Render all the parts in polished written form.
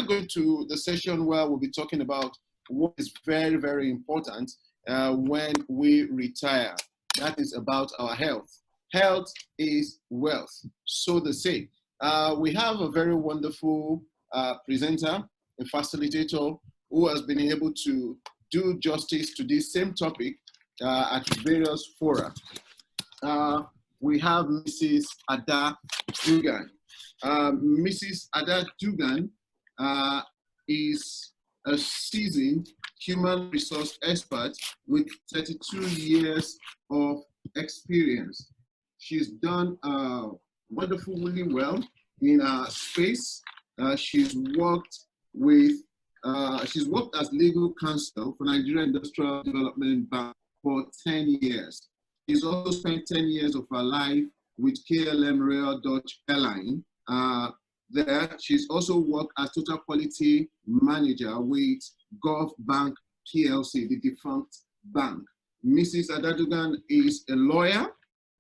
now going to the session where we'll be talking about what is very, very important when we retire. That is about our health. Health is wealth, so they say. We have a very wonderful presenter, a facilitator, who has been able to do justice to this same topic at various fora. We have Mrs. Ada Dugan. Mrs. Ada Dugan is a seasoned human resource expert with 32 years of experience. She's done wonderfully well in our space. She's worked as legal counsel for Nigeria Industrial Development Bank for 10 years. She's also spent 10 years of her life with KLM Royal Dutch Airline. There, she's also worked as total quality manager with Gulf Bank PLC, the defunct bank. Mrs. Ada Dugan is a lawyer.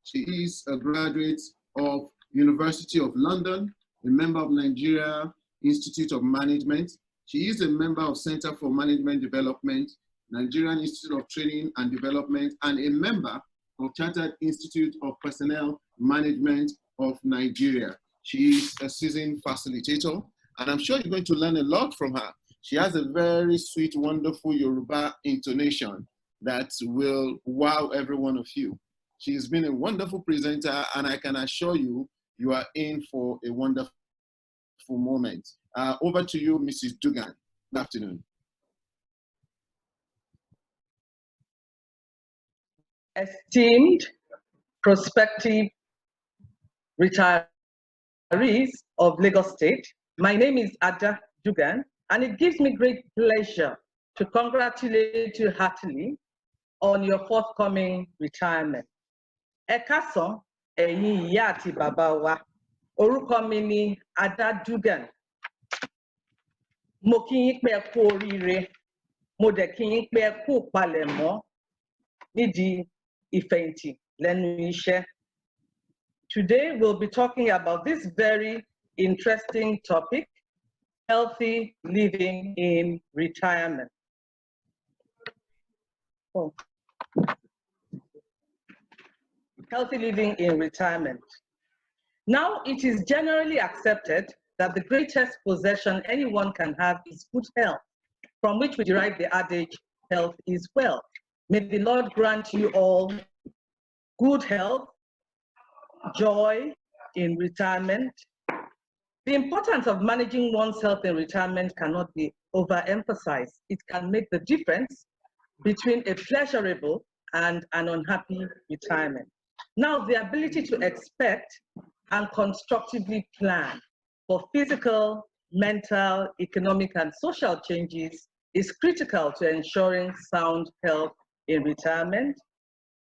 She is a graduate of University of London, a member of Nigeria Institute of Management. She is a member of Center for Management Development, Nigerian Institute of Training and Development, and a member of Chartered Institute of Personnel Management of Nigeria. She is a seasoned facilitator, and I'm sure you're going to learn a lot from her. She has a very sweet, wonderful Yoruba intonation that will wow every one of you. She's been a wonderful presenter, and I can assure you, you are in for a wonderful moment. Over to you, Mrs. Dugan. Good afternoon. Esteemed prospective retirees of Lagos State, my name is Ada Dugan, and it gives me great pleasure to congratulate you heartily on your forthcoming retirement. Ẹ káàsán, ẹ̀yin ìyá àti bàbá wa, orúkọ mi ni Ada Dugan. Mo kí yín pé ẹ kú oríire, mo dẹ̀ kí yín pé ẹ kú ìpalẹ̀mọ́ nídìí ìfẹ̀yìntì lẹ́nu iṣẹ́. Today we'll be talking about this very interesting topic, healthy living in retirement. Oh. Healthy living in retirement. Now, it is generally accepted that the greatest possession anyone can have is good health, from which we derive the adage, health is wealth. May the Lord grant you all good health, joy in retirement. The importance of managing one's health in retirement cannot be overemphasized. It can make the difference between a pleasurable and an unhappy retirement. Now, the ability to expect and constructively plan for physical, mental, economic, and social changes is critical to ensuring sound health in retirement.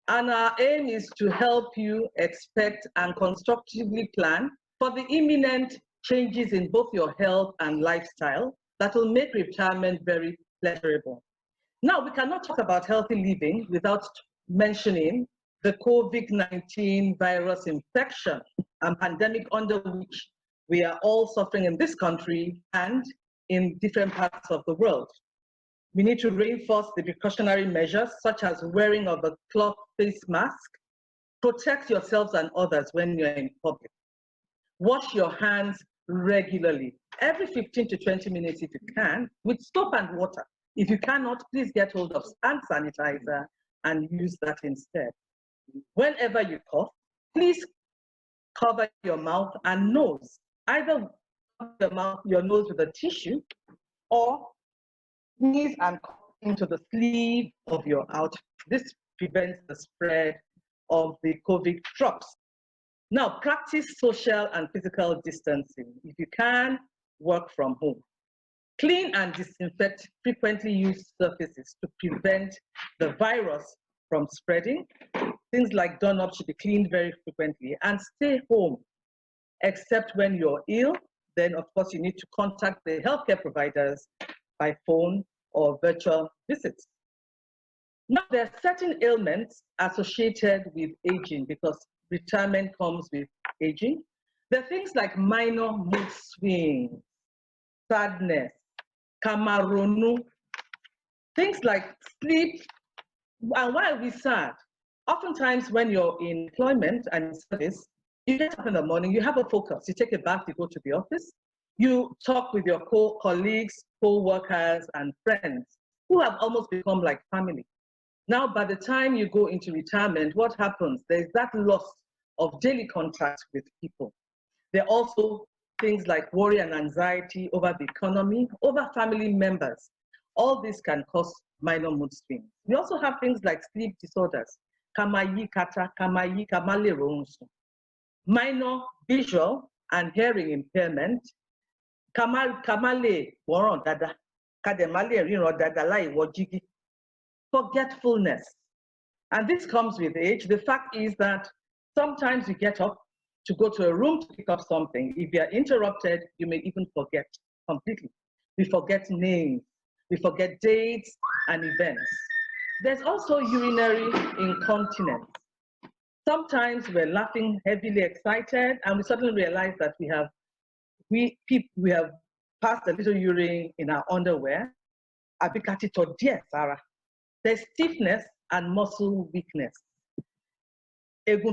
And our aim is to help you expect and constructively plan for the imminent changes in both your health and lifestyle that will make retirement very pleasurable. Now, we cannot talk about healthy living without mentioning the COVID-19 virus infection and pandemic under which we are all suffering in this country and in different parts of the world. We need to reinforce the precautionary measures such as wearing of a cloth face mask, protect yourselves and others when you're in public. Wash your hands regularly, every 15 to 20 minutes if you can, with soap and water. If you cannot, please get hold of hand sanitizer and use that instead. Whenever you cough, please cover your mouth and nose. Either cover your nose with a tissue or sneeze and cough into the sleeve of your outfit. This prevents the spread of the COVID drops. Now, practice social and physical distancing. If you can, work from home. Clean and disinfect frequently used surfaces to prevent the virus from spreading. Things like doorknobs should be cleaned very frequently, and stay home, except when you're ill. Then, of course, you need to contact the healthcare providers by phone or virtual visits. Now, there are certain ailments associated with aging because retirement comes with aging. There are things like minor mood swings, sadness, kamaronu, things like sleep. And why are we sad? Oftentimes when you're in employment and in service, you get up in the morning, you have a focus, you take a bath, you go to the office, you talk with your colleagues, co-workers, and friends who have almost become like family. Now, by the time you go into retirement, what happens? There's that loss of daily contact with people. There are also things like worry and anxiety over the economy, over family members. All this can cause minor mood swings. We also have things like sleep disorders, kamayi kata, kamayi kamale ronsu, minor visual and hearing impairment, kamale woron dada, kademale riron dada lai wojigi, forgetfulness. And this comes with age. The fact is that sometimes you get up to go to a room to pick up something. If you're interrupted, you may even forget completely. We forget names, we forget dates and events. There's also urinary incontinence. Sometimes we're laughing, heavily excited, and we suddenly realize that we have passed a little urine in our underwear. There's stiffness and muscle weakness. And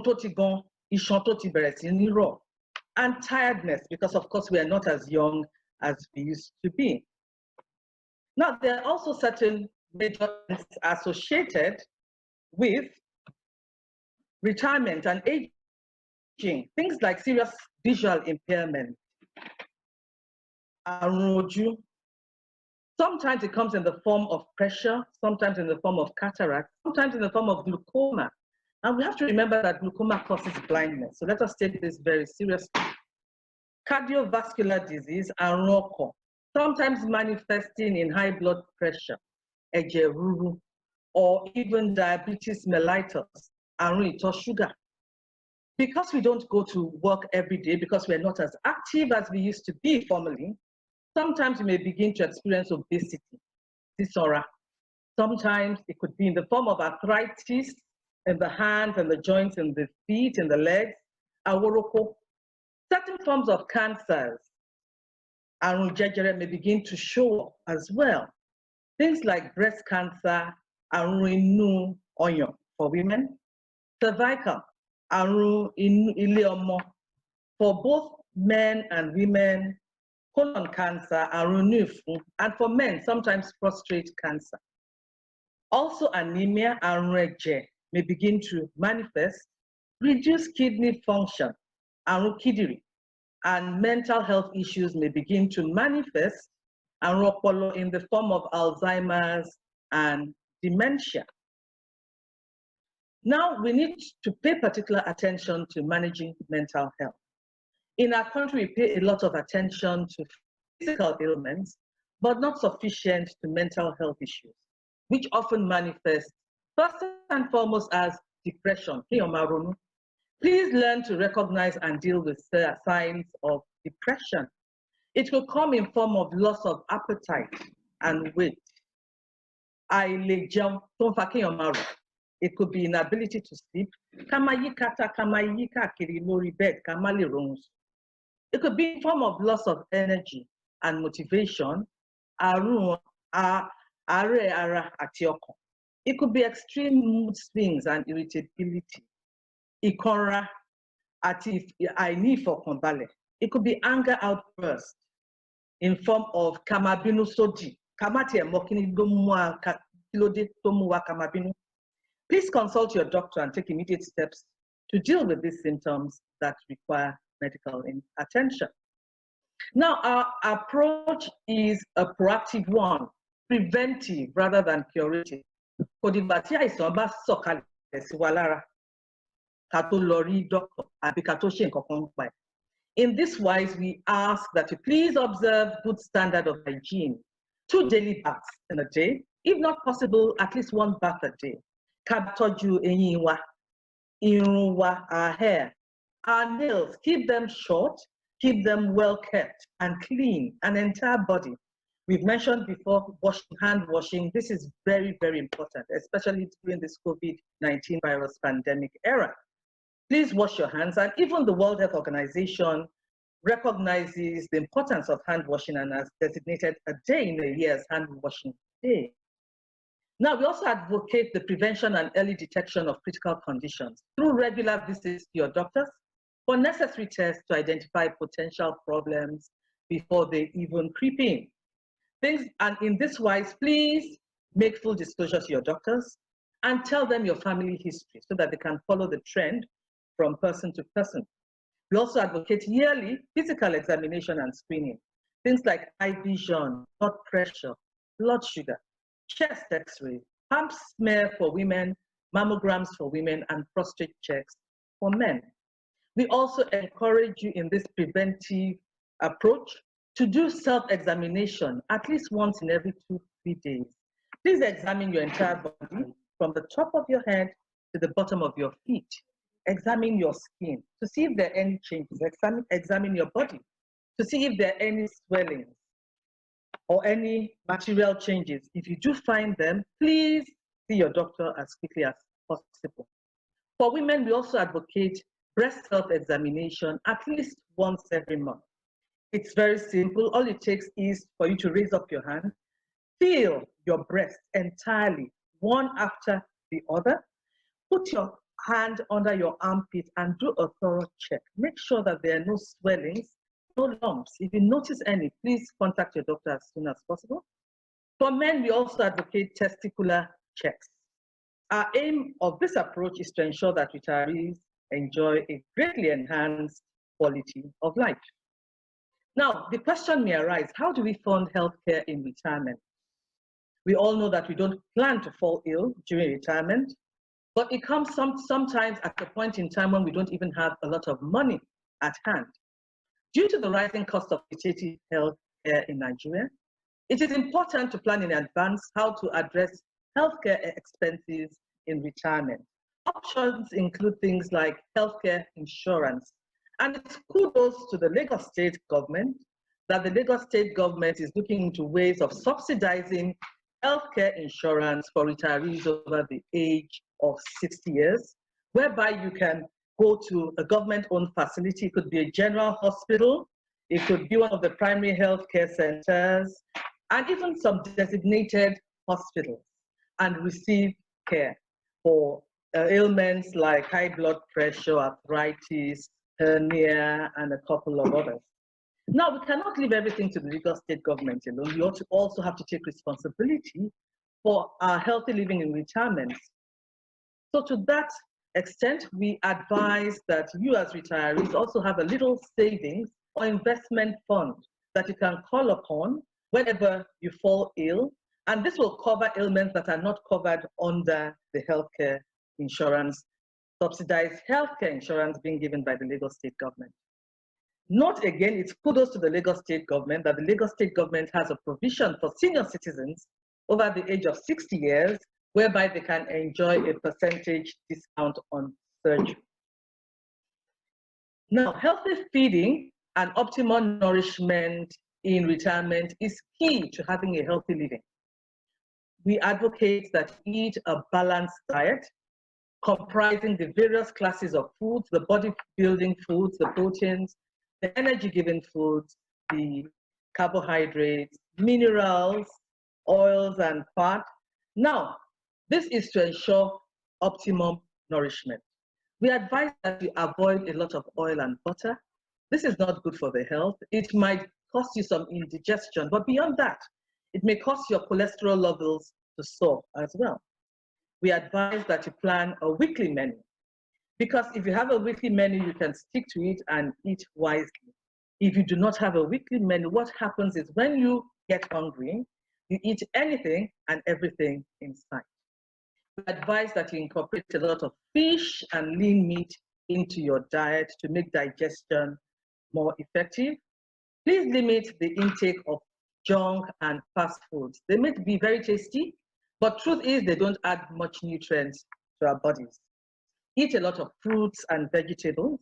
tiredness, because of course we are not as young as we used to be. Now, there are also certain major things associated with retirement and aging, things like serious visual impairment. Sometimes it comes in the form of pressure, sometimes in the form of cataract, sometimes in the form of glaucoma. And we have to remember that glaucoma causes blindness. So let us take this very seriously. Cardiovascular disease and ROCO, sometimes manifesting in high blood pressure, ejeruru, or even diabetes mellitus, and sugar. Because we don't go to work every day, because we're not as active as we used to be formerly, sometimes you may begin to experience obesity, disorder. Sometimes it could be in the form of arthritis in the hands and the joints in the feet and the legs, aworoko. Certain forms of cancers, may begin to show up as well. Things like breast cancer, onyo for women, cervical, for both men and women, colon cancer, and for men, sometimes prostate cancer. Also anemia may begin to manifest, reduced kidney function, and mental health issues may begin to manifest in the form of Alzheimer's and dementia. Now, we need to pay particular attention to managing mental health. In our country, we pay a lot of attention to physical ailments, but not sufficient to mental health issues, which often manifest first and foremost as depression. Please learn to recognize and deal with signs of depression. It will come in form of loss of appetite and weight. It could be inability to sleep. It could be in form of loss of energy and motivation. It could be extreme mood swings and irritability. It could be anger outburst in form of kamabinu soji. Please consult your doctor and take immediate steps to deal with these symptoms that require medical attention. Now, our approach is a proactive one, preventive rather than curative. In this wise, we ask that you please observe good standard of hygiene. 2 daily baths in a day, if not possible, at least 1 bath a day. Our hair, our nails, keep them short, keep them well kept and clean, an entire body. We've mentioned before hand washing. This is very, very important, especially during this COVID-19 virus pandemic era. Please wash your hands, and even the World Health Organization recognizes the importance of hand washing and has designated a day in a year as hand washing day. Now, we also advocate the prevention and early detection of critical conditions through regular visits to your doctors for necessary tests to identify potential problems before they even creep in. And in this wise, please make full disclosure to your doctors and tell them your family history so that they can follow the trend from person to person. We also advocate yearly physical examination and screening. Things like eye vision, blood pressure, blood sugar, chest x-ray, pap smear for women, mammograms for women, and prostate checks for men. We also encourage you in this preventive approach to do self-examination at least once in every 2-3 days. Please examine your entire body from the top of your head to the bottom of your feet. Examine your skin to see if there are any changes. Examine your body to see if there are any swellings or any material changes. If you do find them, please see your doctor as quickly as possible. For women, we also advocate breast self-examination at least once every month. It's very simple. All it takes is for you to raise up your hand, feel your breast entirely, one after the other. Put your hand under your armpit and do a thorough check. Make sure that there are no swellings, no lumps. If you notice any, please contact your doctor as soon as possible. For men, we also advocate testicular checks. Our aim of this approach is to ensure that retirees enjoy a greatly enhanced quality of life. Now, the question may arise, how do we fund healthcare in retirement? We all know that we don't plan to fall ill during retirement, but it comes sometimes at a point in time when we don't even have a lot of money at hand. Due to the rising cost of fertility healthcare in Nigeria, it is important to plan in advance how to address healthcare expenses in retirement. Options include things like healthcare insurance. And it's kudos to the Lagos State government that the Lagos State government is looking into ways of subsidizing healthcare insurance for retirees over the age of 60 years, whereby you can go to a government-owned facility. It could be a general hospital, it could be one of the primary healthcare centers, and even some designated hospitals, and receive care for ailments like high blood pressure, arthritis, hernia, and a couple of others. Now, we cannot leave everything to the Lagos State government alone. We also have to take responsibility for our healthy living in retirement. So to that extent, we advise that you as retirees also have a little savings or investment fund that you can call upon whenever you fall ill. And this will cover ailments that are not covered under the healthcare insurance, subsidized healthcare insurance being given by the Lagos State government. Note again, it's kudos to the Lagos State government that the Lagos State government has a provision for senior citizens over the age of 60 years, whereby they can enjoy a percentage discount on surgery. Now, healthy feeding and optimal nourishment in retirement is key to having a healthy living. We advocate that you eat a balanced diet comprising the various classes of foods, the body-building foods, the proteins, the energy-giving foods, the carbohydrates, minerals, oils, and fat. Now, this is to ensure optimum nourishment. We advise that you avoid a lot of oil and butter. This is not good for the health. It might cause you some indigestion, but beyond that, it may cause your cholesterol levels to soar as well. We advise that you plan a weekly menu, because if you have a weekly menu, you can stick to it and eat wisely. If you do not have a weekly menu, what happens is when you get hungry, you eat anything and everything in sight. We advise that you incorporate a lot of fish and lean meat into your diet to make digestion more effective. Please limit the intake of junk and fast foods. They may be very tasty, but truth is they don't add much nutrients to our bodies. Eat a lot of fruits and vegetables.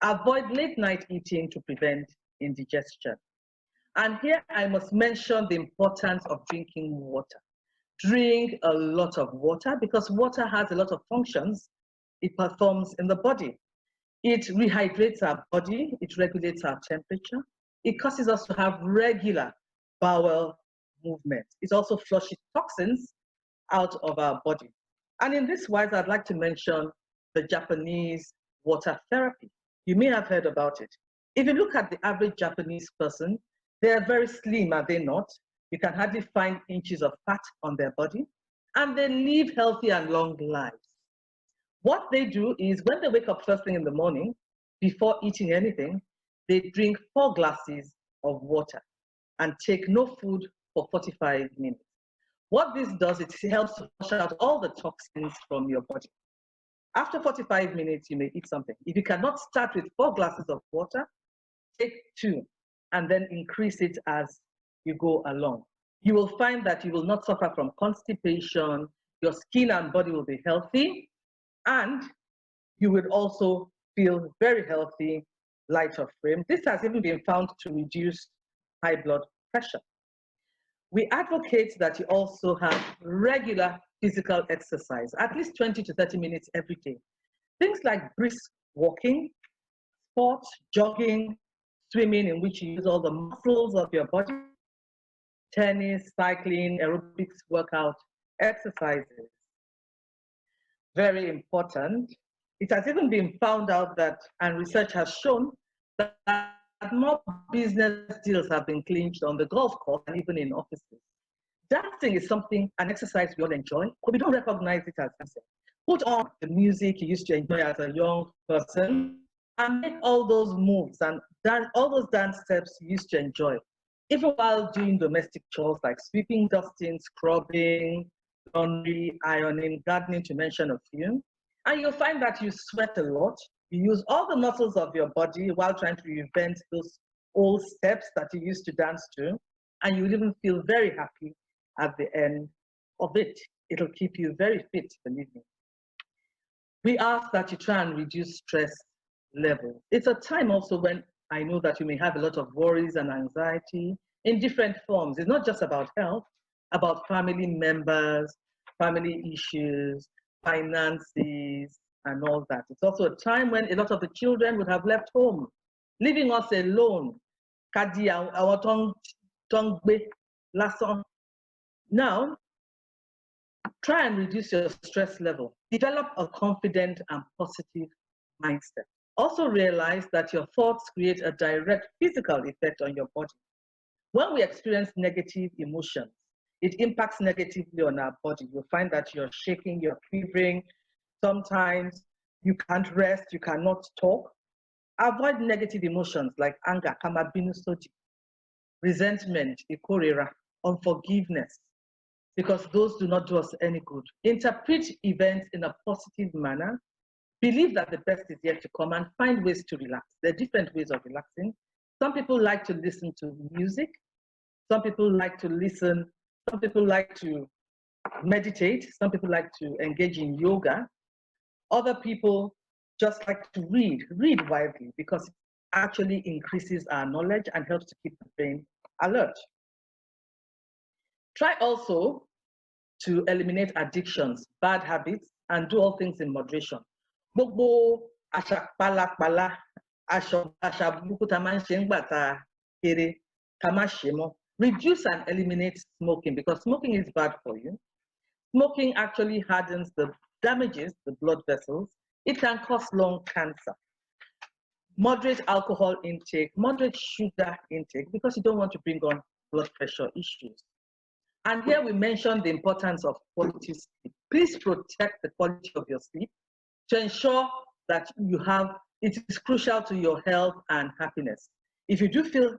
Avoid late night eating to prevent indigestion. And here I must mention the importance of drinking water. Drink a lot of water because water has a lot of functions it performs in the body. It rehydrates our body, it regulates our temperature, it causes us to have regular bowel movement. It also flushes toxins out of our body. And in this wise, I'd like to mention the Japanese water therapy. You may have heard about it. If you look at the average Japanese person, they are very slim, are they not? You can hardly find inches of fat on their body, and they live healthy and long lives. What they do is when they wake up first thing in the morning, before eating anything, they drink 4 glasses of water and take no food for 45 minutes. What this does, it helps to flush out all the toxins from your body. After 45 minutes, you may eat something. If you cannot start with 4 glasses of water, take 2 and then increase it as you go along. You will find that you will not suffer from constipation, your skin and body will be healthy, and you will also feel very healthy, light of frame. This has even been found to reduce high blood pressure. We advocate that you also have regular physical exercise, at least 20 to 30 minutes every day. Things like brisk walking, sports, jogging, swimming, in which you use all the muscles of your body, tennis, cycling, aerobics workout, exercises. Very important. It has even been found out that, and research has shown, that more business deals have been clinched on the golf course and even in offices. Dancing is something, an exercise we all enjoy, but we don't recognize it as dancing. Put on the music you used to enjoy as a young person and make all those moves and all those dance steps you used to enjoy, even while doing domestic chores like sweeping, dusting, scrubbing, laundry, ironing, gardening, to mention a few. And you'll find that you sweat a lot. You use all the muscles of your body while trying to reinvent those old steps that you used to dance to. And you'll even feel very happy at the end of it. It'll keep you very fit, believe me. We ask that you try and reduce stress level. It's a time also when I know that you may have a lot of worries and anxiety in different forms. It's not just about health, about family members, family issues, finances, and all that. It's also a time when a lot of the children would have left home, leaving us alone. Now, try and reduce your stress level. Develop a confident and positive mindset. Also realize that your thoughts create a direct physical effect on your body. When we experience negative emotions, it impacts negatively on our body. You'll find that you're shaking, you're quivering. Sometimes you can't rest, you cannot talk. Avoid negative emotions like anger, resentment, unforgiveness, because those do not do us any good. Interpret events in a positive manner. Believe that the best is yet to come and find ways to relax. There are different ways of relaxing. Some people like to listen to music. Some people like to listen. Some people like to meditate. Some people like to engage in yoga. Other people just like to read widely because it actually increases our knowledge and helps to keep the brain alert. Try also to eliminate addictions, bad habits, and do all things in moderation. Gbogbo àṣà pálapàla, àṣà burúkú tá máa ń ṣe ńgbà tá kéré, ká má ṣe mọ́. Reduce and eliminate smoking because smoking is bad for you. Smoking actually hardens damages the blood vessels. It can cause lung cancer. Moderate alcohol intake, moderate sugar intake because you don't want to bring on blood pressure issues. And here we mentioned the importance of quality sleep. Please protect the quality of your sleep to ensure that it is crucial to your health and happiness. If you do feel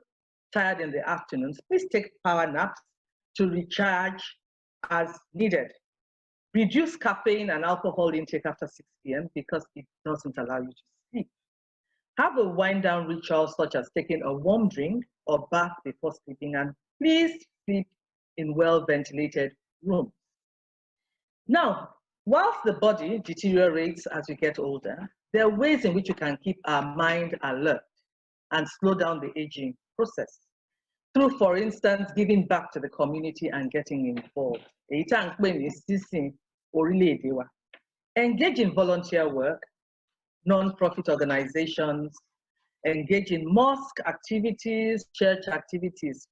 tired in the afternoons, please take power naps to recharge as needed. Reduce caffeine and alcohol intake after 6 p.m. because it doesn't allow you to sleep. Have a wind down ritual such as taking a warm drink or bath before sleeping, and please sleep in well-ventilated rooms. Now, whilst the body deteriorates as we get older, there are ways in which we can keep our mind alert and slow down the aging process. Through, for instance, giving back to the community and getting involved. Engage in volunteer work, non-profit organizations, engage in mosque activities, church activities.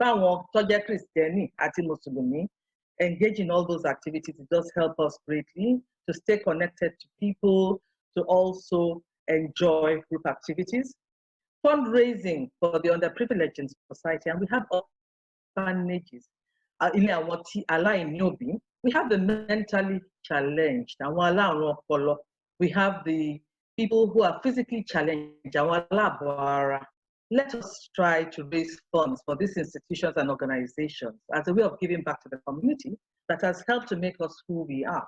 Engage in all those activities. It does help us greatly to stay connected to people, to also enjoy group activities. Fundraising for the underprivileged in society, and we have orphanages. We have the mentally challenged, we have the people who are physically challenged. Let us try to raise funds for these institutions and organizations as a way of giving back to the community that has helped to make us who we are.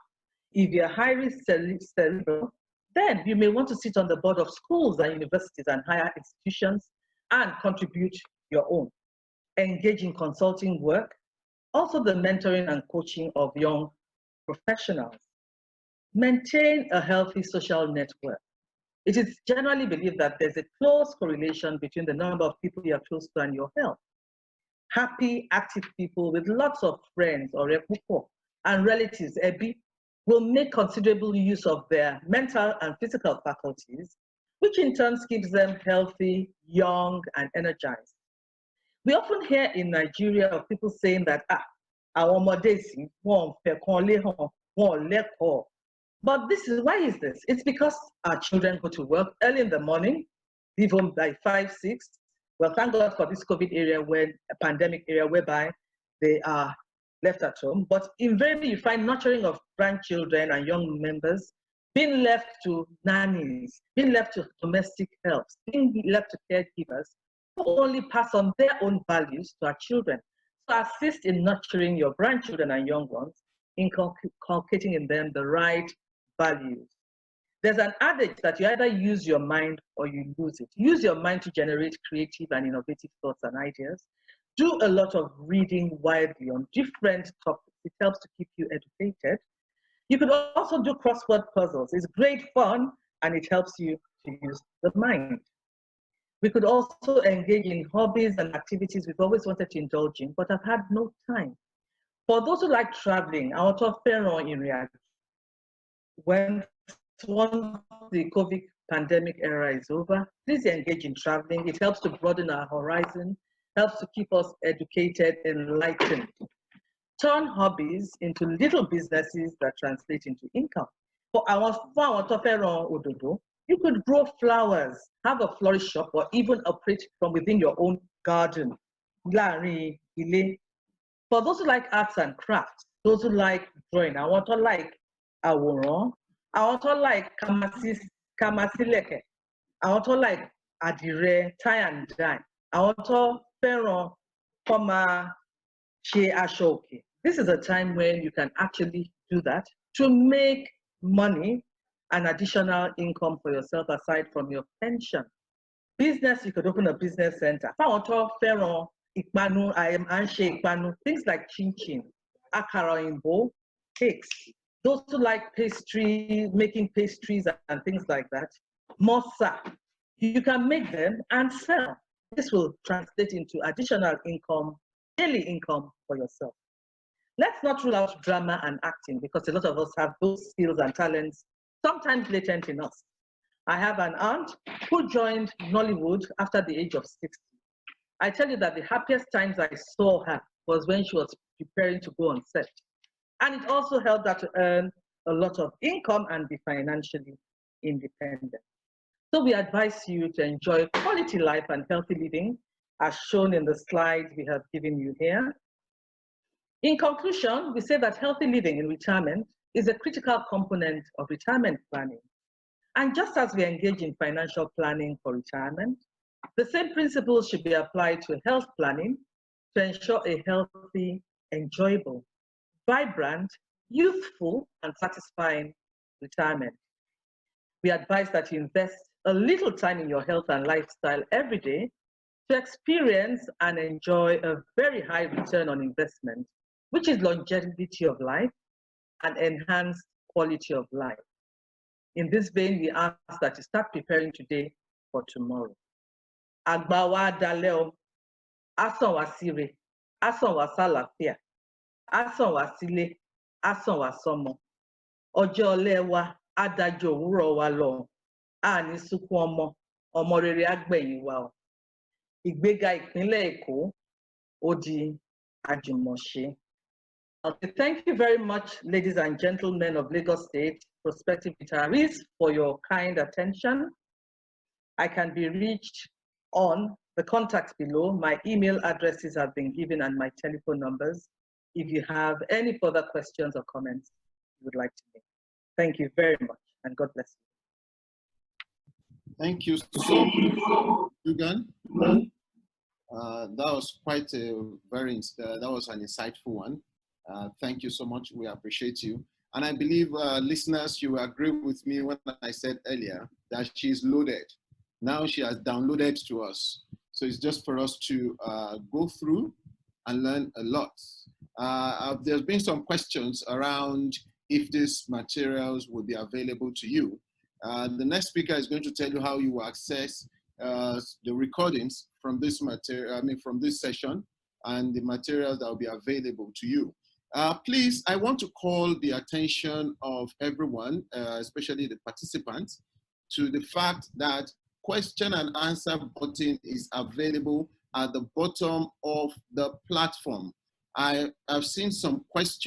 If you're highly cerebral, then you may want to sit on the board of schools and universities and higher institutions and contribute your own. Engage in consulting work, also the mentoring and coaching of young professionals. Maintain a healthy social network. It is generally believed that there's a close correlation between the number of people you are close to and your health. Happy, active people with lots of friends or and relatives will make considerable use of their mental and physical faculties, which in turn keeps them healthy, young, and energized. We often hear in Nigeria of people saying that, but why is this? It's because our children go to work early in the morning, leave home by 5, 6. Well, thank God for this COVID era, pandemic era, whereby they are left at home. But invariably, you find nurturing of grandchildren and young members being left to nannies, being left to domestic help, being left to caregivers who only pass on their own values to our children. So assist in nurturing your grandchildren and young ones, inculcating in them the right values. There's an adage that you either use your mind or you lose it. Use your mind to generate creative and innovative thoughts and ideas. Do a lot of reading widely on different topics. It helps to keep you educated. You could also do crossword puzzles. It's great fun and it helps you to use the mind. We could also engage in hobbies and activities we've always wanted to indulge in, but have had no time. For those who like traveling, I want to offer in reality. Once the COVID pandemic era is over, please engage in traveling. It helps to broaden our horizon, helps to keep us educated, enlightened. Turn hobbies into little businesses that translate into income. For our Ododo, you could grow flowers, have a florist shop, or even operate from within your own garden. For those who like arts and crafts, those who like drawing, I want to like àwòrán, I want to like kamasileke, I want to like adire, tie and dye, I want to fẹ́ràn kọ́má ṣe aṣọ òkè. This is a time when you can actually do that to make money and additional income for yourself aside from your pension. Business, you could open a business center. Fáwọn tó fẹ́ràn ìpanu, ìpanu, things like chin-chin, àkàrà òyìnbó, cakes. Those who like pastry, making pastries and things like that, mosa, you can make them and sell. This will translate into additional income, daily income for yourself. Let's not rule out drama and acting because a lot of us have those skills and talents, sometimes latent in us. I have an aunt who joined Nollywood after the age of 60. I tell you that the happiest times I saw her was when she was preparing to go on set. And it also helped her to earn a lot of income and be financially independent. So we advise you to enjoy quality life and healthy living as shown in the slides we have given you here. In conclusion, we say that healthy living in retirement is a critical component of retirement planning. And just as we engage in financial planning for retirement, the same principles should be applied to health planning to ensure a healthy, enjoyable, vibrant, youthful, and satisfying retirement. We advise that you invest a little time in your health and lifestyle every day to experience and enjoy a very high return on investment, which is longevity of life and enhanced quality of life. In this vein, we ask that you start preparing today for tomorrow. Agbawa daleo, asan wa sire, asan wa salafia, asan wa sile, asan wa somo. Ọjọ́ ọ̀lẹ wa, adájọ́ òwúrọ̀ wa lọ. Àní sunkún ọmọ, ọmọ rere á gbẹ̀yìn wa o. Ìgbéga ìpínlẹ̀ Èkó ó di àjùmọ̀ṣe. Okay, thank you very much, ladies and gentlemen of Lagos State prospective retirees, for your kind attention. I can be reached on the contacts below. My email addresses have been given and my telephone numbers if you have any further questions or comments you would like to make. Thank you very much, and God bless you. Thank you so much, Dugan. That was quite a that was an insightful one. Thank you so much. We appreciate you. And I believe listeners, you agree with me when I said earlier that she's loaded. Now she has downloaded to us. So it's just for us to go through and learn a lot. There's been some questions around if these materials will be available to you. The next speaker is going to tell you how you will access the recordings from this material, from this session, and the materials that will be available to you. Please, I want to call the attention of everyone, especially the participants, to the fact that question and answer button is available at the bottom of the platform. I have seen some questions